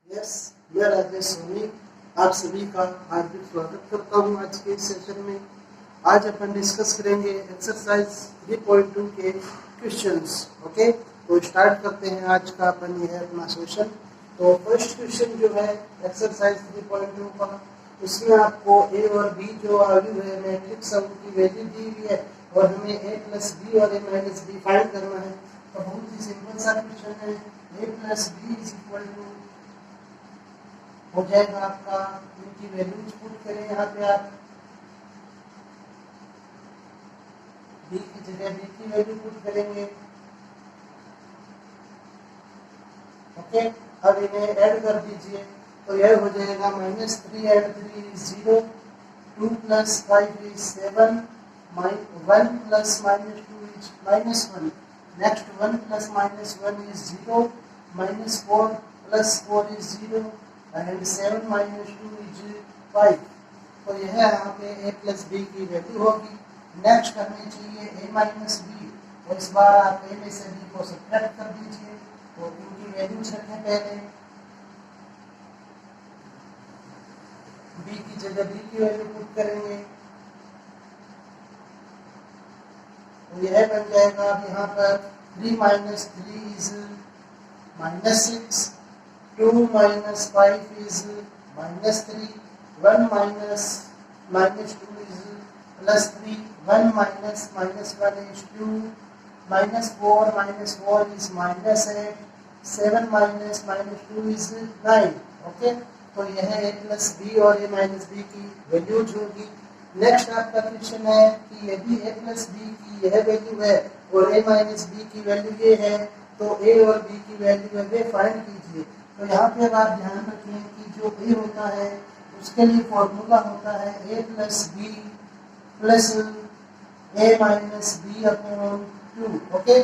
Yes, मैं राजेश सोनी आप सभी का हार्दिक स्वागत करता हूं आज के सेशन में। आज अपन डिस्कस करेंगे एक्सरसाइज 3.2 के क्वेश्चंस। ओके, तो स्टार्ट करते हैं आज का अपन ये है अपना सेशन। तो फर्स्ट क्वेश्चन जो है एक्सरसाइज 3.2 का, उसमें आपको ए और बी जो वैल्यू है मैट्रिक्स की वैल्यू दी हुई है और हमें ए प्लस बी और ए माइनस बी फाइंड करना है। तो बहुत ही सिंपल सा क्वेश्चन है। A plus B is equal to हो जाएगा आपका, इनकी वैल्यूज पुट करें यहाँ पे आप बी की जगह बी की वैल्यू पुट करेंगे। ओके, अब इन्हें ऐड कर दीजिए तो यह हो जाएगा -3 and 3 is 0, 2 plus 5 is 7, 1 plus -2 is -1, next 1 plus -1 is 0, -4 plus 4 is 0 and 7 minus 2 is 5। तो यह यहाँ पे a प्लस बी की वैल्यू होगी। नेक्स्ट करनी चाहिए a माइनस बी, और इस बार आप a में से b को सब्ट्रैक्ट कर दीजिए। तो इनकी वैल्यूज रखें पहले, b की जगह b की वैल्यू पुट करेंगे तो यह बन जाएगा। अब यहाँ पर 3 minus 3 is -6, 2 minus 5 is -3, 1 minus -2 is +3, 1 minus -1 is 2, -4 minus 4 is -8, 7 minus -2 is 9। Okay, तो यह a प्लस बी और a माइनस बी की वैल्यूज होगी। नेक्स्ट आपका क्वेश्चन है कि यदि a प्लस बी की यह वैल्यू है और a माइनस बी की वैल्यू ये है, तो a और b की वैल्यू है वे फाइंड कीजिए। तो यहाँ पे अब आप ध्यान रखें कि जो a होता है उसके लिए फॉर्मूला होता है a plus B plus a minus B upon 2। Okay,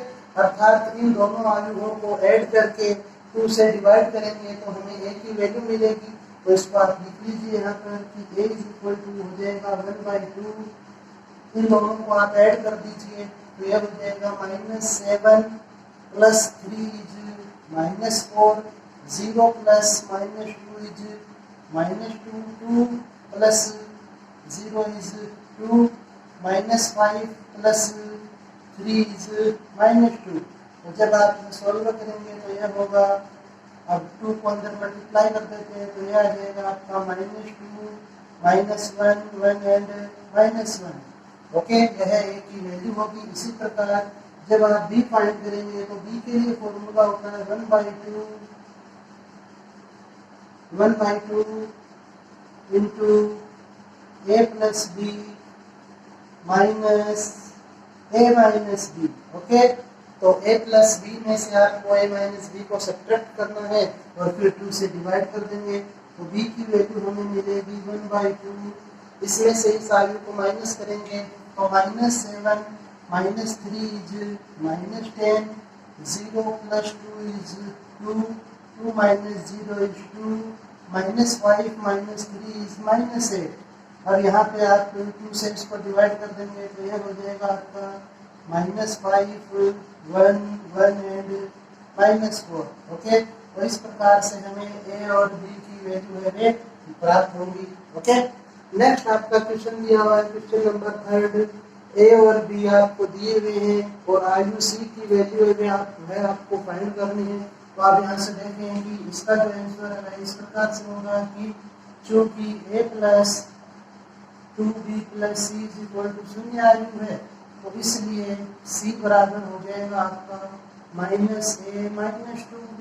अर्थात इन दोनों वैल्यूओं को ऐड करके 2 से डिवाइड करेंगे तो हमें a की वैल्यू मिलेगी। तो इसको आप लिख लीजिए यहाँ पर कि a इज इक्वल टू हो जाएगा 1/2। इन दोनों को आप ऐड कर दीजिए तो यह हो जाएगा -7 plus 3 is -4, 0 plus -2 is -2, 2 plus 0 is 2, -5 plus 3 is -2। तो जब आप सॉल्व करेंगे तो यह होगा, अब 2 को अंदर मल्टीप्लाई कर देते हैं तो यह आ जाएगा आपका -2, -1, 1 एंड -1। ओके, यह a की वैल्यू होगी। इसी प्रकार जब आप b फाइंड करेंगे तो b के लिए फॉर्मूला होता है 1/2 into a plus B minus a minus B. Okay, तो a प्लस बी में से आपको a माइनस बी को सब्ट्रैक्ट करना है और फिर 2 से डिवाइड कर देंगे तो b की वैल्यू हमें मिलेगी 1/2। इसमें से इस वैल्यू को माइनस करेंगे तो -7 -3 is -10, 0 plus 2 is 2, 2 minus 0 is 2, -5 minus 3 is -8। और यहाँ पे आप 2 से इसको डिवाइड कर देंगे तो यह हो जाएगा आपका -5, 1, 1 एंड -4। ओके, तो इस प्रकार से हमें a और b की वैल्यू है वे प्राप्त होंगी। ओके, नेक्स्ट आपका क्वेश्चन दिया हुआ है, क्वेश्चन नंबर 3। a और b आपको दिए हुए हैं और आयु c की वैल्यू है आपको फाइंड करनी है। तो आप यहाँ से देखें कि इसका जो आंसर है इस प्रकार से होगा कि चूंकि a plus 2b plus c is equal to 0 आयु है तो इसलिए c बराबर हो जाएगा आपका -a माइनस 2b,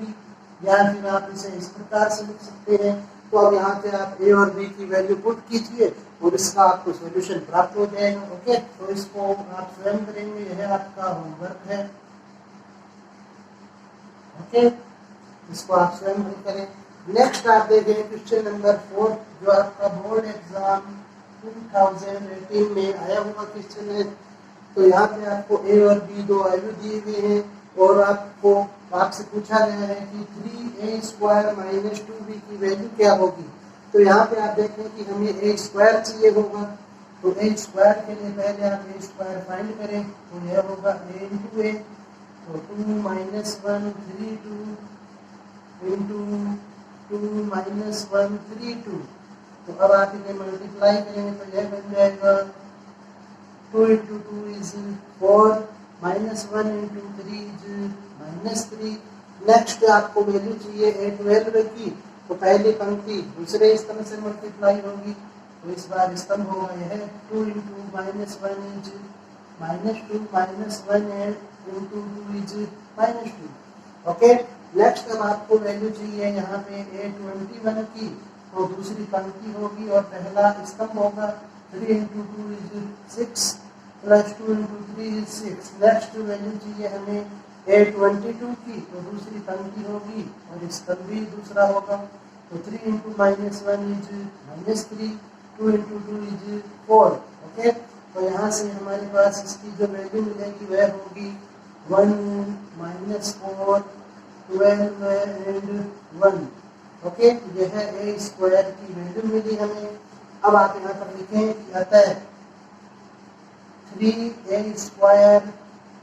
या फिर आप इसे इस प्रकार से लिख सकते हैं। तो अब यहाँ पे आप a और b की वैल्यू पुट कीजिए और इसका आपको सॉल्यूशन प्राप्त हो जाएगा। ओके, तो इसको आप स्वयं करेंगे, यह आपका होमवर्क है। ओके, इसको आप स्वयं हल करें। नेक्स्ट आप देखें क्वेश्चन नंबर 4 जो आपका बोर्ड एग्जाम 2018 में आया हुआ क्वेश्चन है। तो यहाँ पे आपको a और b दो वैल्यू दिए हुए हैं और आपसे पूछा गया है कि 3a² - 2b की वैल्यू क्या होगी। तो यहाँ पे आप देखें कि हमें a² चाहिए होगा, तो a² के लिए पहले आप a² फाइंड करें तो यह होगा a इंटू a, तो 2 - 1 3 2 इंटू 2 माइनस 1 3 2। तो अब आप इन्हें मल्टीप्लाई करेंगे तो यह बन जाएगा 2 into 2 is 4 minus 1 into 3 is minus 3। Next आपको वैल्यू चाहिए है 12 की, तो पहली पंक्ति दूसरे स्तंभ से मल्टीप्लाई होगी, तो इस बार स्तंभ होगा यह 2 into minus 1 is minus 2 minus 1 into 2 is minus 2। Okay, next अब आपको वैल्यू चाहिए यहाँ पे 21 की, तो दूसरी पंक्ति होगी और पहला स्तंभ होगा 3 into 2 is 6 plus 2 into 3 is 6। Next value चाहिए हमें 22 की, तो दूसरी पंक्ति होगी और स्तंभ भी दूसरा होगा, तो 3 into minus 1 is minus 3, 2 into 2 is 4। Okay, तो यहाँ से हमारे पास इसकी जो वैल्यू मिलेगी वह होगी 1 माइनस 4 12 एंड 1। ओके, यह ए स्क्वायर की वैल्यू मिली हमें। अब आप यहाँ पर लिखें कि अतः 3a square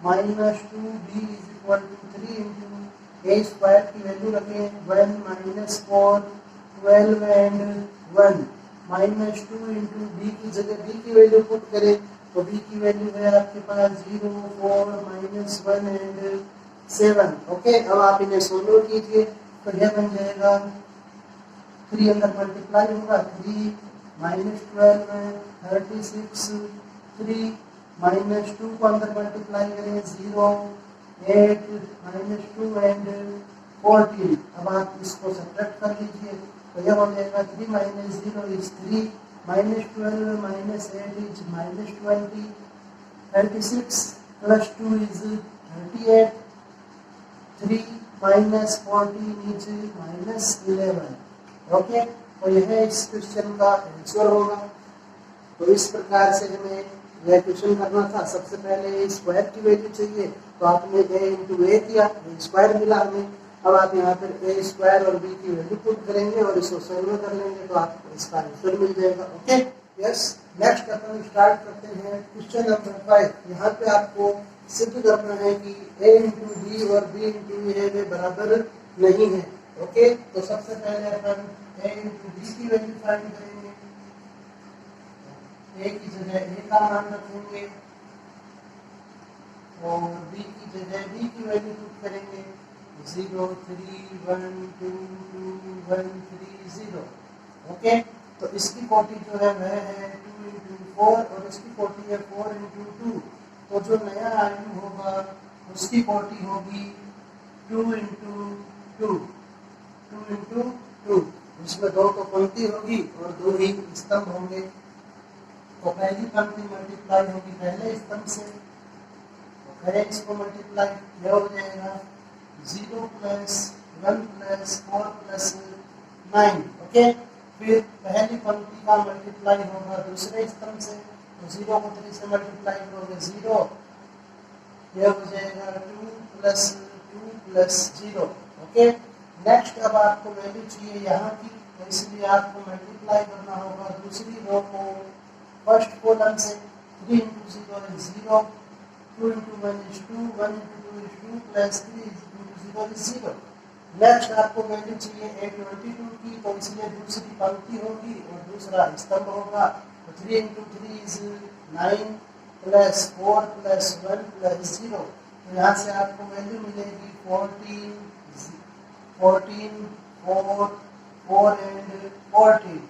minus 2b is equal to 3 into A square की वैल्यू रखें 1 minus 4 12 and 1 minus 2 into B की जगह बी की वैल्यू पुट करें, तो बी की वैल्यू है आपके पास 0 4 माइनस 1 एंड 7। ओके, अब आप इन्हें सोल्व कीजिए तो यह बन जाएगा 3 अंदर मल्टीप्लाई होगा 3 माइनस 12 36 3 माइनस 2 को अंदर मल्टीप्लाई करें 0 8 माइनस 2 एंड 14। अब आप इसको सब्ट्रैक्ट कर लीजिए तो यह हो जाएगा 3 minus 0 is 3 minus 12 minus 8 is minus 20 36 plus 2 is 38 3 minus 14 is minus 11। Okay, तो यह इस क्वेश्चन का आंसर होगा। तो इस प्रकार से हमें यह क्वेश्चन करना था। सबसे पहले स्क्वायर की वैल्यू चाहिए, तो आपने a इंटू ए किया, स्क्वायर मिला हमें। अब आप यहाँ पर ए स्क्वायर और बी की वैल्यू पुट करेंगे और इसको सॉल्व कर लेंगे तो आपको इसका आंसर मिल जाएगा। ओके, यस, नेक्स्ट अपन स्टार्ट करते हैं क्वेश्चन नंबर 5। यहाँ पे आपको सिद्ध करना है कि a इंटू बी और b इंटू ए में बराबर नहीं है। ओके, तो सबसे पहले अपन a इंटू बी की वैल्यू फाइंड करेंगे। a की जगह a का मान रखेंगे और b की जगह b की वैल्यू पुट करेंगे 0 3 1 2 2 1 3 0। ओके, तो इसकी कोटि जो है वह है 2 इंटू 4 और इसकी कोटि है 4 इंटू 2। तो जो नया आयु होगा उसकी कोटि होगी 2 इंटू 2 2 इंटू 2। इसमें 2 तो पंक्ति होगी और 2 ही स्तंभ होंगे। तो पहली पंक्ति मल्टीप्लाई होगी पहले स्तंभ से, तो करें इसको मल्टीप्लाई, यह हो जाएगा 0 प्लस 1 प्लस 4 प्लस 9। ओके, फिर पहली पंक्ति का मल्टीप्लाई होगा दूसरे स्तंभ से, तो 0 को 3 से मल्टीप्लाई करोगे 0, यह हो जाएगा 2 प्लस 0। ओके, नेक्स्ट अब आपको वैल्यू चाहिए यहाँ की, तो इसलिए आपको मल्टीप्लाई करना होगा दूसरी रो को फर्स्ट कॉलम से। 3 into 0 is 0, 2 into 1 is 2, 1 into 2 is 2 plus 3 into 0 is 0। Next आपको वैल्यू चाहिए 22 की, तो इसलिए दूसरी पंक्ति होगी और दूसरा स्तंभ होगा, तो 3 into 3 is 9 plus 4 plus 1 plus 0। तो यहाँ से आपको वैल्यू मिलेगी 14 4 4 एंड 14।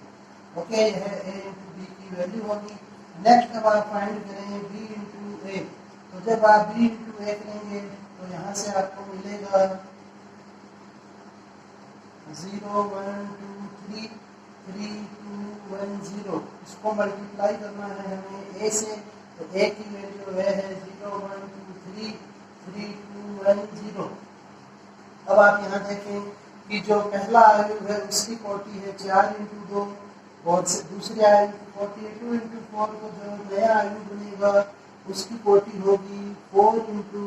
ओके, यह a इंटू बी की वैल्यू होगी। नेक्स्ट अब आप फाइंड करेंगे b इंटू ए, तो जब आप b इंटू ए करेंगे तो यहाँ से आपको मिलेगा 0 1 2 3 3 2 1 0। इसको मल्टीप्लाई करना है हमें a से, तो a की वैल्यू है 0 1 2 3 3 2 1 0। अब आप यहाँ देखें कि जो पहला आयु है उसकी कोटि है 4 इंटू 2 और से दूसरे आयु की कोटि है 2 इंटू 4। को जो नया आयु बनेगा उसकी कोटि होगी 4 इंटू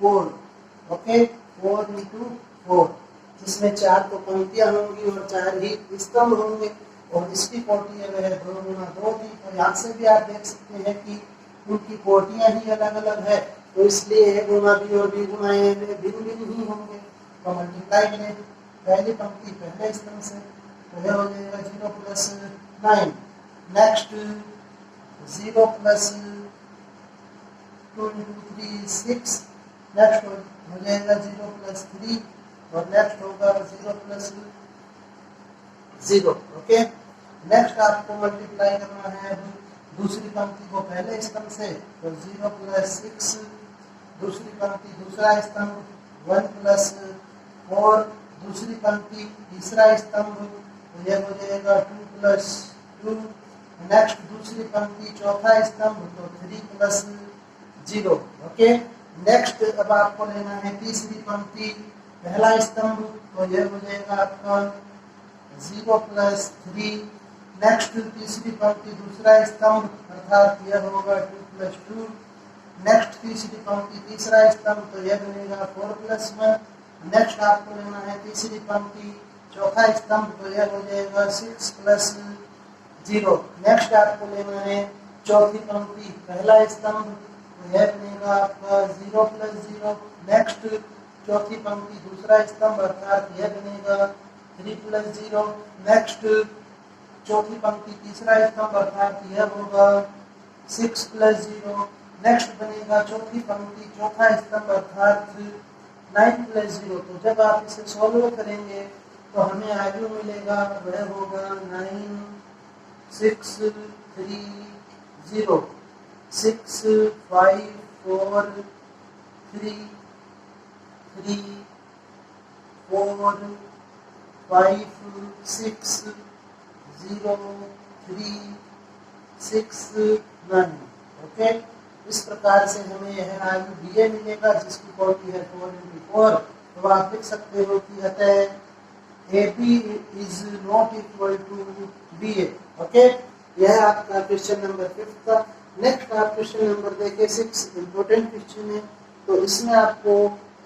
4। ओके, 4 इंटू 4, जिसमें 4 तो पंक्तियां होंगी और 4 ही स्तंभ होंगे और इसकी कोटि है वह 2 गुना 2 की। और यहाँ से भी आप देख सकते हैं कि उनकी कोटियां ही अलग अलग है, तो इसलिए a गुना बी और b गुना ए में भिन्न भिन्न ही होंगे। तो मल्टीप्लाई करें पहली पंक्ति पहले स्तंभ से, तो यह हो जाएगा 0 plus 9। Next 0 plus 2 into 3 6। Next हो जाएगा 0 प्लस 3 और नेक्स्ट होगा 0 प्लस 0। ओके, नेक्स्ट आपको मल्टीप्लाई करना है अब दूसरी पंक्ति को पहले स्तंभ से, तो 0 प्लस 6, दूसरी पंक्ति दूसरा स्तंभ 1 प्लस 4, दूसरी पंक्ति तीसरा स्तंभ, तो यह हो जाएगा 2 प्लस 2। नेक्स्ट दूसरी पंक्ति चौथा स्तंभ, तो 3 प्लस 0। ओके, नेक्स्ट अब आपको लेना है तीसरी पंक्ति पहला स्तंभ, तो यह हो जाएगा आपका 0 प्लस 3। नेक्स्ट तीसरी पंक्ति दूसरा स्तंभ, अर्थात यह होगा 2 प्लस 2। नेक्स्ट तीसरी पंक्ति तीसरा स्तंभ, तो यह बनेगा 4 प्लस 1। नेक्स्ट आपको लेना है तीसरी पंक्ति चौथा स्तंभ, तो यह हो जाएगा 6 प्लस 0। नेक्स्ट आपको लेना है चौथी पंक्ति पहला स्तंभ, तो यह बनेगा आपका 0 प्लस 0। नेक्स्ट चौथी पंक्ति दूसरा स्तंभ, अर्थात यह बनेगा 3 प्लस 0। नेक्स्ट चौथी पंक्ति तीसरा स्तंभ, अर्थात यह होगा 6 प्लस 0। नेक्स्ट बनेगा चौथी पंक्ति चौथा स्तंभ, अर्थात 9 प्लस 0। तो जब आप इसे सॉल्व करेंगे तो हमें आगे मिलेगा, वह होगा 9 6 3 0 6 5 4 3 3 4 5 6 0 3 6 9। ओके, इस प्रकार से हमें यह आयु बी ए मिलेगा जिसकी कोटि है 4 into 4। तो आप लिख सकते हो कि अतः A B is not equal to B A. Okay, यह आपका क्वेश्चन नंबर 5 था। नेक्स्ट आप क्वेश्चन नंबर देखिए 6, इम्पोर्टेंट क्वेश्चन है। तो इसमें आपको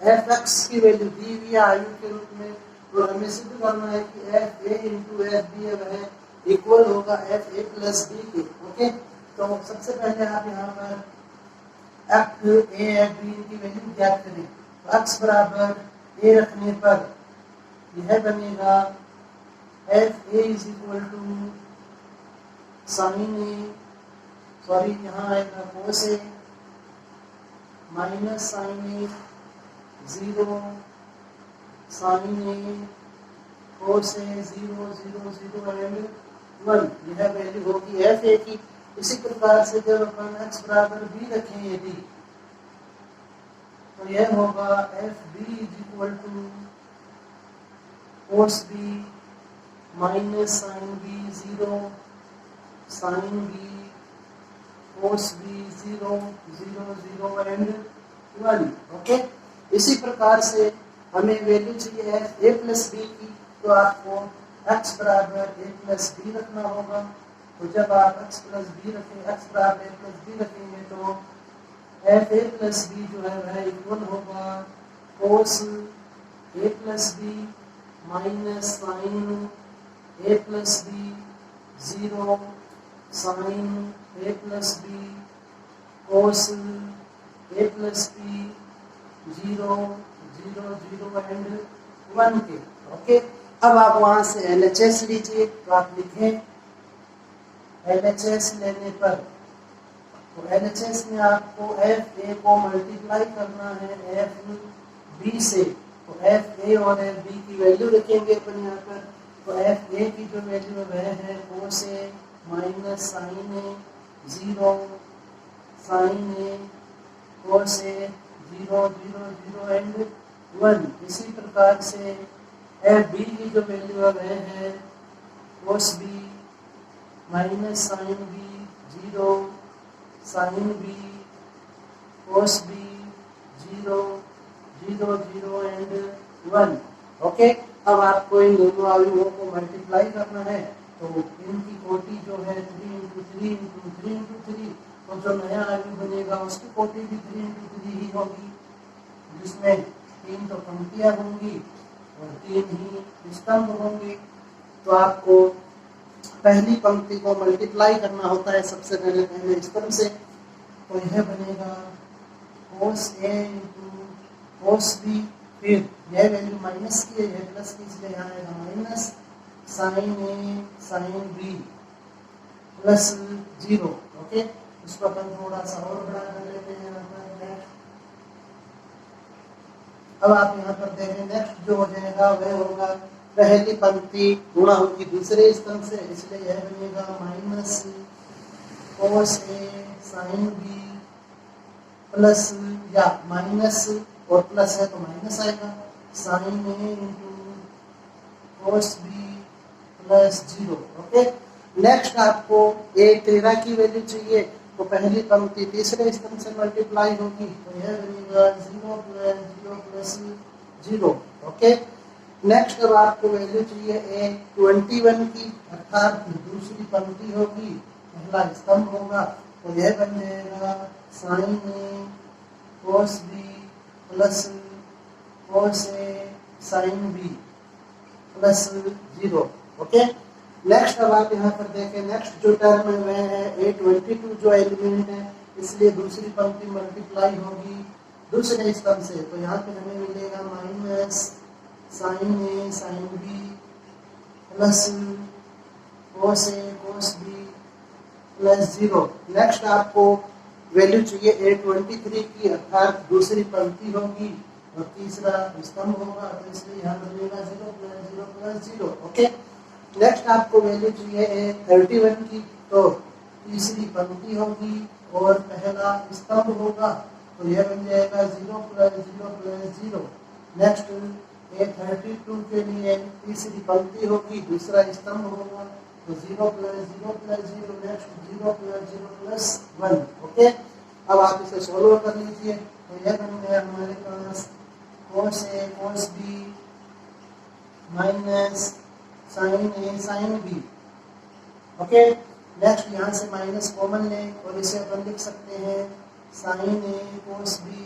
एफ एक्स की वैल्यू दी हुई है आयु के रूप में, और हमें सिद्ध करना है कि F A into F B वह इक्वल होगा एफ ए प्लस बी के। ओके, तो सबसे पहले आप यहाँ पर एफ ए एफ बी की वैल्यू ज्ञात करें। तो एक्स बराबर ए रखने पर यह बनेगा F A is equal to sine A, sorry यहाँ आएगा cos A minus sine A 0 sine A cos A 0 0 0 and 1। यह वैल्यू होगी एफ ए की। इसी प्रकार से जब अपन एक्स बराबर बी रखें यदि, तो यह होगा F B is equal to cos B minus sine B 0 sine B cos B 0 0 0 and 1। Okay, इसी प्रकार से हमें वैल्यू चाहिए एफ ए प्लस बी की, तो आपको एक्स बराबर ए प्लस बी रखना होगा। तो जब आप एक्स प्लस बी रखें, एक्स बराबर ए प्लस बी रखेंगे, तो एफ ए प्लस बी जो है वह इक्वल होगा cos A plus B minus sine A plus B 0 sine A plus B cos A plus B 0 0 0 and 1 के। ओके, अब आप वहां से एलएचएस लीजिए। तो आप लिखें एलएचएस लेने पर, तो एलएचएस में आपको एफ ए को मल्टीप्लाई करना है एफ बी से। तो एफ ए और एफ बी की वैल्यू रखेंगे अपन यहाँ पर। तो एफ ए की जो वैल्यू है वह है cos A minus sine A 0 sine A cos A 0 0 0 and 1। इसी प्रकार से एफ बी की जो वैल्यू है वह है cos B minus sine B 0 sine B cos B 0 0 0 and 1। Okay, अब आपको इन दोनों आयुओं को मल्टीप्लाई करना है। तो इनकी कोटि जो है 3 इंटू 3 इंटू 3 इंटू 3, तो जो नया आयु बनेगा उसकी कोटि भी 3 इंटू 3 ही होगी, जिसमें 3 तो पंक्तियां होंगी और 3 ही स्तंभ होंगे। तो आपको पहली पंक्ति को मल्टीप्लाई करना होता है सबसे पहले स्तंभ से। तो यह बनेगा कोस ए इंटू कोस बी, फिर यह वैल्यू माइनस की है, यह प्लस की, इसलिए यहाँ आएगा माइनस साइन ए साइन बी प्लस 0। ओके, उसको अपन थोड़ा सा और बड़ा कर लेते हैं यहाँ पर। अब आप यहाँ पर देखें, नेक्स्ट जो हो जाएगा वह होगा पहली पंक्ति गुणा होगी दूसरे स्तंभ से, इसलिए यह बनेगा minus cos A sine B plus, या माइनस और प्लस है तो माइनस आएगा, sine A into cos B plus 0। Okay, next आपको a13 की वैल्यू चाहिए, तो पहली पंक्ति तीसरे स्तंभ से मल्टीप्लाई होगी, तो यह बनेगा 0 प्लस 0। ओके, नेक्स्ट अब आपको वैल्यू चाहिए a21 की, अर्थात दूसरी पंक्ति होगी, पहला स्तंभ होगा, तो यह बन जाएगा sine A cos B plus cos A sine B plus 0। Okay, next अब आप यहाँ पर देखें, नेक्स्ट जो टर्म है वह है a22 जो एलिमेंट है, इसलिए दूसरी पंक्ति मल्टीप्लाई होगी दूसरे स्तंभ से, तो यहाँ पे हमें मिलेगा माइनस साइन ए साइन बी प्लस कोस ए कोस बी प्लस 0। नेक्स्ट आपको वैल्यू चाहिए a23 की, अर्थात दूसरी पंक्ति होगी और तीसरा स्तंभ होगा, तो इसलिए यहाँ बनेगा 0 प्लस 0। ओके, नेक्स्ट आपको वैल्यू चाहिए a31 की, तो तीसरी पंक्ति होगी और पहला स्तंभ होगा, तो यह बन जाएगा 0 प्लस 0। नेक्स्ट a32 के लिए तीसरी पंक्ति होगी, दूसरा स्तंभ होगा, तो 0 प्लस 0। Next 0 plus 1। ओके, अब आप इसे सोल्व कर लीजिए, तो यह बन गया हमारे पास कोस ए कोस बी माइनस साइन ए साइन बी। ओके, नेक्स्ट यहाँ से माइनस कॉमन लें और इसे अपन लिख सकते हैं sign A cos B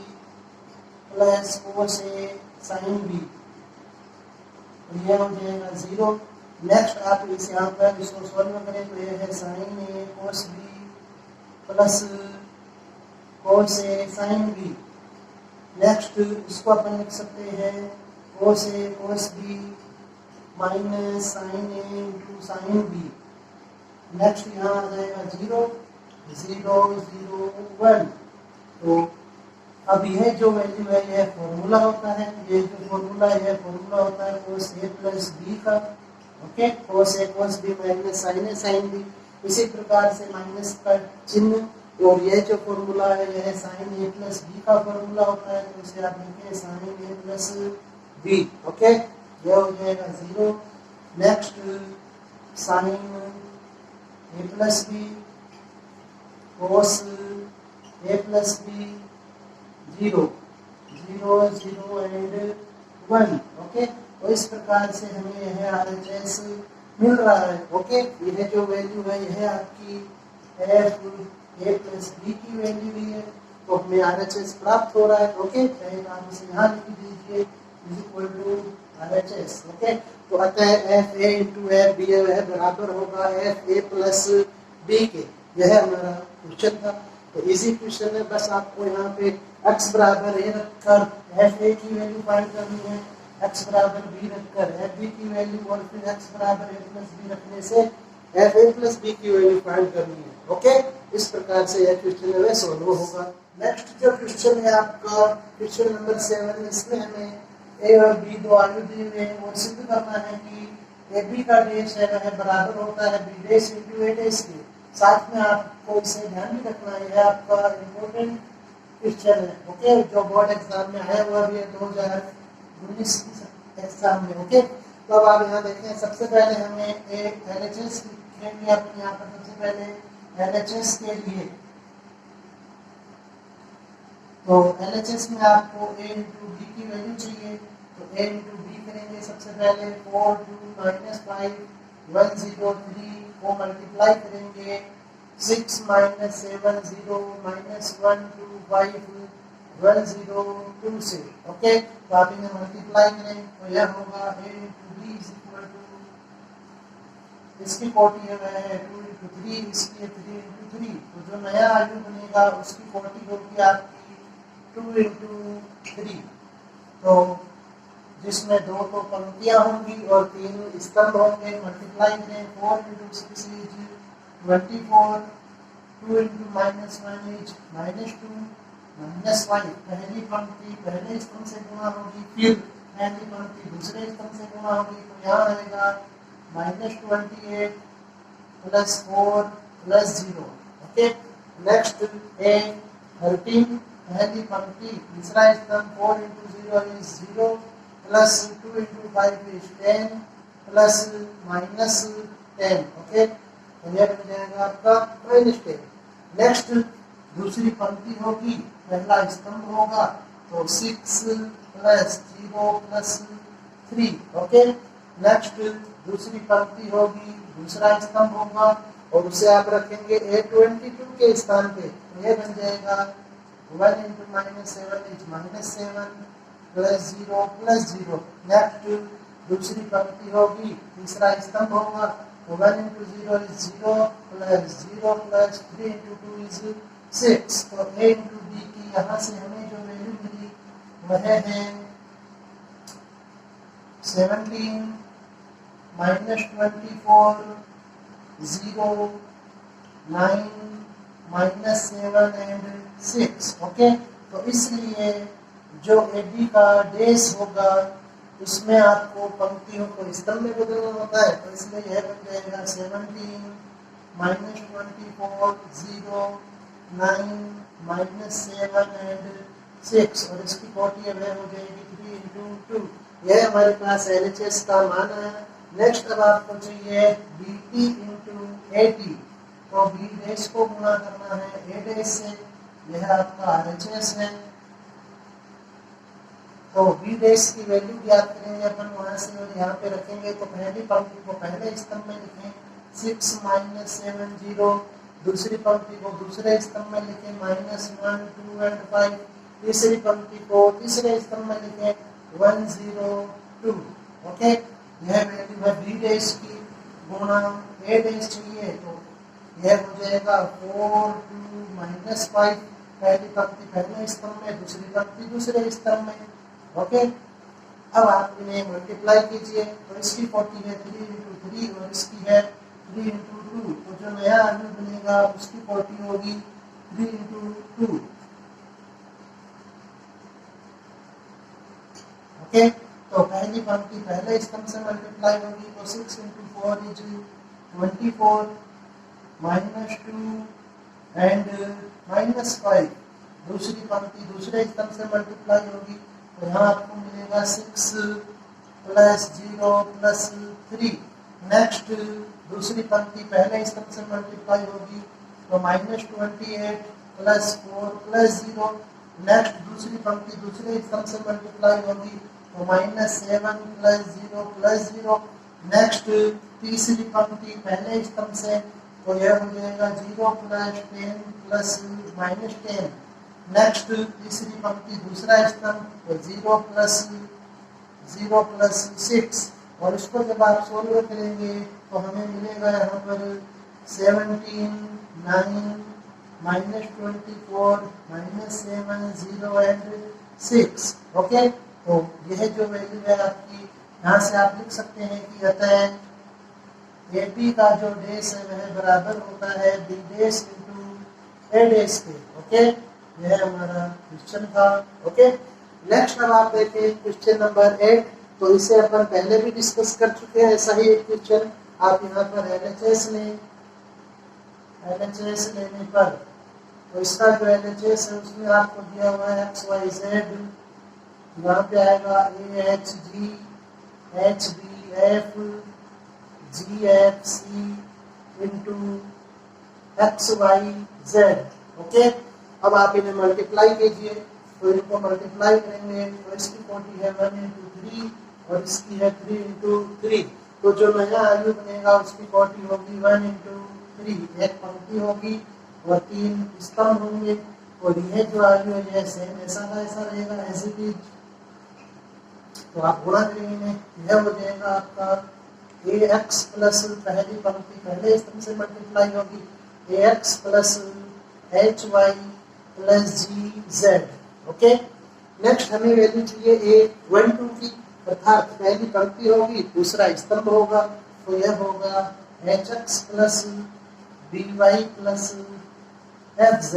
plus cos A sine B, यह हो जाएगा 0। नेक्स्ट आप इस यहाँ पर इसको सॉल्व करें, तो यह है sign A cos B plus cos A sine B. Next इसको अपन लिख सकते हैं कोस ए cos B minus sine A into sine B. Next यहाँ आ जाएगा 0 1। तो अब यह जो वैल्यू है यह फॉर्मूला होता है, ये जो फॉर्मूला है यह फॉर्मूला होता है कोस ए प्लस बी का। ओके, कोस ए कोस बी माइनस साइन ए साइन बी। इसी प्रकार से माइनस का चिन्ह, और यह जो फॉर्मूला है यह साइन ए प्लस बी का फॉर्मूला होता है, तो इसे आप लिखें sine A plus B. Okay, यह हो जाएगा 0। Next sine A plus B cos A plus B 0 and 1। Okay, तो इस प्रकार से हमें यह RHS मिल रहा है। ओके, यह जो वैल्यू है यह आपकी एफ ए प्लस बी की वैल्यू भी है, तो हमें RHS प्राप्त हो रहा है। ओके, चाहे आप इसे यहाँ लिख दीजिए is equal to RHS। Okay, तो अतः F A into F B वह बराबर होगा एफ ए प्लस बी के। यह हमारा क्वेश्चन था, तो इजी क्वेश्चन है, बस आपको यहाँ पे x बराबर ए रखकर एफ ए की वैल्यू फाइंड करनी है, x बराबर बी रखकर एफ बी की वैल्यू, और फिर x बराबर ए प्लस बी रखने से एफ ए प्लस बी की वैल्यू फाइंड करनी है। ओके, इस प्रकार से यह क्वेश्चन है वह सॉल्व होगा। नेक्स्ट जो क्वेश्चन है आपका क्वेश्चन नंबर 7, इसमें हमें ए और बी दो आयु दिए हुए हैं और सिद्ध करना है कि ए बी का डेश है वह बराबर होता है बी डेश इंटू ए डेश के। साथ में आपको इसे ध्यान भी रखना है, यह आपका इम्पोर्टेंट क्वेश्चन है। ओके, जो बोर्ड एग्जाम में आया हुआ भी है 2019 एग्जाम में। ओके, तो अब आप यहाँ देखें, सबसे पहले हमें एक LHS लिखेंगे अपने यहाँ पर। सबसे पहले LHS के लिए, तो LHS में आपको a इंटू बी की वैल्यू चाहिए, तो a इंटू बी करेंगे सबसे पहले 4 2 -5 103 को मल्टीप्लाई करेंगे 6 -7 0 -1 2 5 102 से। ओके, तो आप इन्हें मल्टीप्लाई करें तो यह होगा a into B is equal to, इसकी कोटि है वह है 2 इंटू 3, इसलिए 3 इंटू 3। तो जो नया आयु बनेगा उसकी कोटि होगी आपकी 2 इंटू 3। तो जिसमें 2 तो पंक्तियां होंगी और 3 स्तंभ होंगे। मल्टीप्लाई करें, 4 × 6 इज 24, 2 × -1 इज -2, -5 पहली पंक्ति पहले स्तंभ से गुणा होगी, फिर पहली पंक्ति दूसरे स्तंभ से गुणा होगी, तो यहाँ आएगा -28 + 4 + 0। ओके, नेक्स्ट ए 13 पहली पंक्ति तीसरा स्तंभ 4 × 0 इज 0 + 2 × 5 इज 10 + -10। ओके, तो यह बन जाएगा आपका -10। नेक्स्ट दूसरी पंक्ति होगी, पहला स्तंभ होगा, तो 6 + 0 + 3। ओके, नेक्स्ट दूसरी पंक्ति होगी, दूसरा स्तंभ होगा और उसे आप रखेंगे A22 के स्थान पे, तो यह बन जाएगा 1 × -7 इज -7 + 0 + 0। नेक्स्ट दूसरी पंक्ति होगी, तीसरा स्तंभ होगा, तो 1 × 0 इज 0 + 0 + 3 × 2 इज 6। तो A × B की यहाँ से हमें जो वैल्यू मिली वह है 17 -24 0 9 -7 एंड 6। ओके, तो इसलिए जो AB का डेश होगा उसमें आपको पंक्तियों को स्तंभ में बदलना होता है, तो इसलिए यह बन जाएगा 17 -24 0 9 -7 एंड 6 और इसकी कोटि वह हो जाएगी 3 × 2। यह हमारे पास LHS का मान है। नेक्स्ट अब आपको चाहिए BT × AT, तो B डैश को गुणा करना है A डैश से, यह आपका RHS है। तो B डैश की वैल्यू ज्ञात करेंगे अपन वहां से और यहाँ पे रखेंगे, तो पहली पंक्ति को पहले स्तंभ में लिखें 6 -7 0, दूसरी पंक्ति को दूसरे स्तंभ में लिखें -1 2 एंड 5, तीसरी पंक्ति को तीसरे स्तंभ में लिखें 1 0 2। ओके, यह वैल्यू है B डैश की गुणा A डैश चाहिए, तो यह हो जाएगा 4 2 -5, पहली पंक्ति पहले स्तंभ में, दूसरी पंक्ति दूसरे स्तंभ में। ओके, अब आप इन्हें मल्टीप्लाई कीजिए, तो इसकी 40 है 3 × 3 और इसकी है 3 × 2, तो जो नया आयु बनेगा उसकी 40 होगी 3 × 2। ओके, तो पहली पंक्ति पहले स्तंभ से मल्टीप्लाई होगी, तो 6 × 4 इज 24 -2 एंड -5, दूसरी पंक्ति दूसरे स्तंभ से मल्टीप्लाई होगी, तो यहाँ आपको मिलेगा 6 + 0 + 3। नेक्स्ट दूसरी पंक्ति पहले स्तंभ से मल्टीप्लाई होगी, तो -28 + 4 + 0। नेक्स्ट दूसरी पंक्ति दूसरे स्तंभ से मल्टीप्लाई होगी, तो -7 + 0 + 0। नेक्स्ट तीसरी पंक्ति पहले स्तंभ से, तो यह हो जाएगा 0 + 10 + -10। नेक्स्ट तीसरी पंक्ति दूसरा स्तंभ, तो 0 + 6 और इसको जब आप सोल्व करेंगे तो हमें मिलेगा यहाँ पर 17 9 -24 -7 0 एंड 6। ओके, तो यह जो वैल्यू है आपकी, यहाँ से आप लिख सकते हैं कि अतः AB का जो डैश है वह बराबर होता है B डैश × A डैश के। ओके, यह हमारा क्वेश्चन था। ओके, नेक्स्ट अब आप देखें क्वेश्चन नंबर 8, तो इसे अपन पहले भी डिस्कस कर चुके हैं, ऐसा ही एक क्वेश्चन। आप यहाँ पर LHS लेने पर, तो इसका जो LHS है उसमें आपको दिया हुआ है XYZ, यहाँ पे आएगा AHG HBF GFC × XYZ। Okay, अब आप इन्हें मल्टीप्लाई कीजिए, तो इनको मल्टीप्लाई करेंगे, तो इसकी कोटि है 1 × 3 और इसकी है 3 × 3, तो जो नया आयु बनेगा उसकी कोटि होगी 1 × 3। एक पंक्ति होगी और 3 स्तंभ होंगे, और यह जो आयु है यह सेम ऐसा का ऐसा रहेगा एज इट इज। तो आप गुणा करेंगे, यह हो जाएगा आपका AX प्लस पहली पंक्ति पहले स्तंभ से मल्टीप्लाई होगी, AX plus HY plus GZ। Okay, next हमें वैल्यू चाहिए A12 की, अर्थात पहली पंक्ति होगी, दूसरा स्तंभ होगा, तो यह होगा hx plus by plus fz।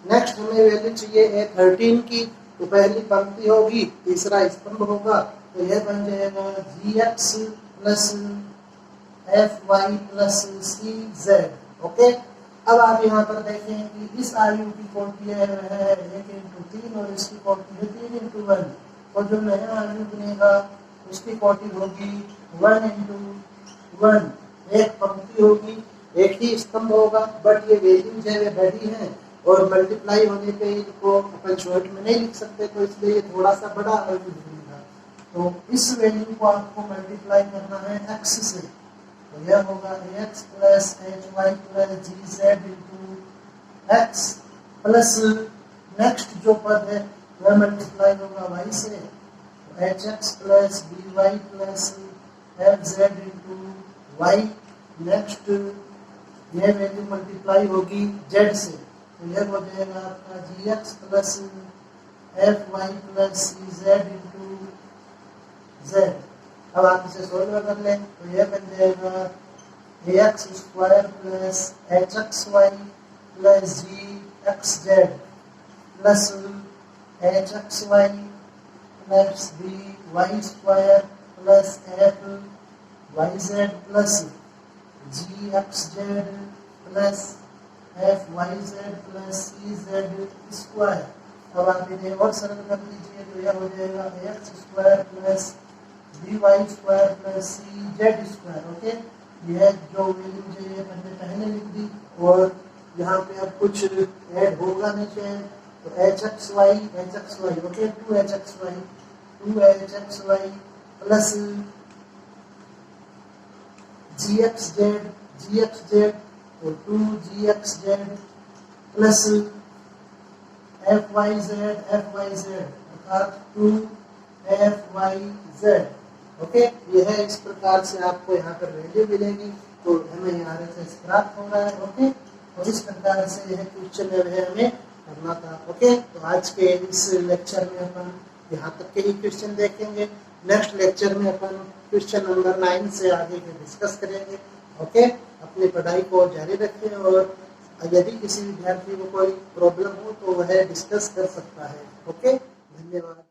Next हमें वैल्यू चाहिए a13 की, तो पहली पंक्ति होगी, तीसरा स्तंभ होगा, तो यह बन जाएगा gx plus fy plus cz। Okay, अब आप यहाँ पर देखें कि इस आयु की कोटि है 1 × 3 और इसकी कोटि है 3 × 1, और जो नया आयु बनेगा उसकी कोटि होगी 1 × 1। एक पंक्ति होगी, एक ही स्तंभ होगा, बट ये वैल्यूज है वे बड़ी हैं और मल्टीप्लाई होने पे इनको अपन शॉर्ट में नहीं लिख सकते, तो इसलिए ये थोड़ा सा बड़ा आयु बनेगा। तो इस वैल्यू को आपको मल्टीप्लाई करना है x से, तो यह होगा ax plus hy plus gz into x plus next जो पद है वह मल्टीप्लाई होगा y से, तो hx plus by plus fz into y। Next यह वैल्यू मल्टीप्लाई होगी z से, तो यह हो जाएगा आपका gx plus fy plus cz into z। अब आप इसे सोल्व कर लें, तो यह बन जाएगा ax square plus hxy plus gxz plus hxy plus by square plus fyz plus gxz plus fyz plus cz square. अब आप इन्हें और सरल कर लीजिए, तो यह हो जाएगा ax square plus by square plus cz square. Okay, यह जो वैल्यू मुझे मैंने पहले लिख दी, और यहाँ पे अब कुछ ऐड होगा नीचे, तो hxy okay 2hxy plus gxz और 2gxz प्लस fyz अर्थात 2fyz। ओके, यह है, इस प्रकार से आपको यहाँ पर वैल्यू मिलेगी, तो हमें यहाँ RHS प्राप्त हो रहा है। ओके, और इस प्रकार से यह क्वेश्चन है हमें करना था। ओके, तो आज के इस लेक्चर में अपन यहाँ तक के ही क्वेश्चन देखेंगे। नेक्स्ट लेक्चर में अपन क्वेश्चन नंबर 9 से आगे के डिस्कस करेंगे। ओके, अपनी पढ़ाई को जारी रखें, और यदि किसी विद्यार्थी को कोई प्रॉब्लम हो तो वह डिस्कस कर सकता है। ओके, धन्यवाद।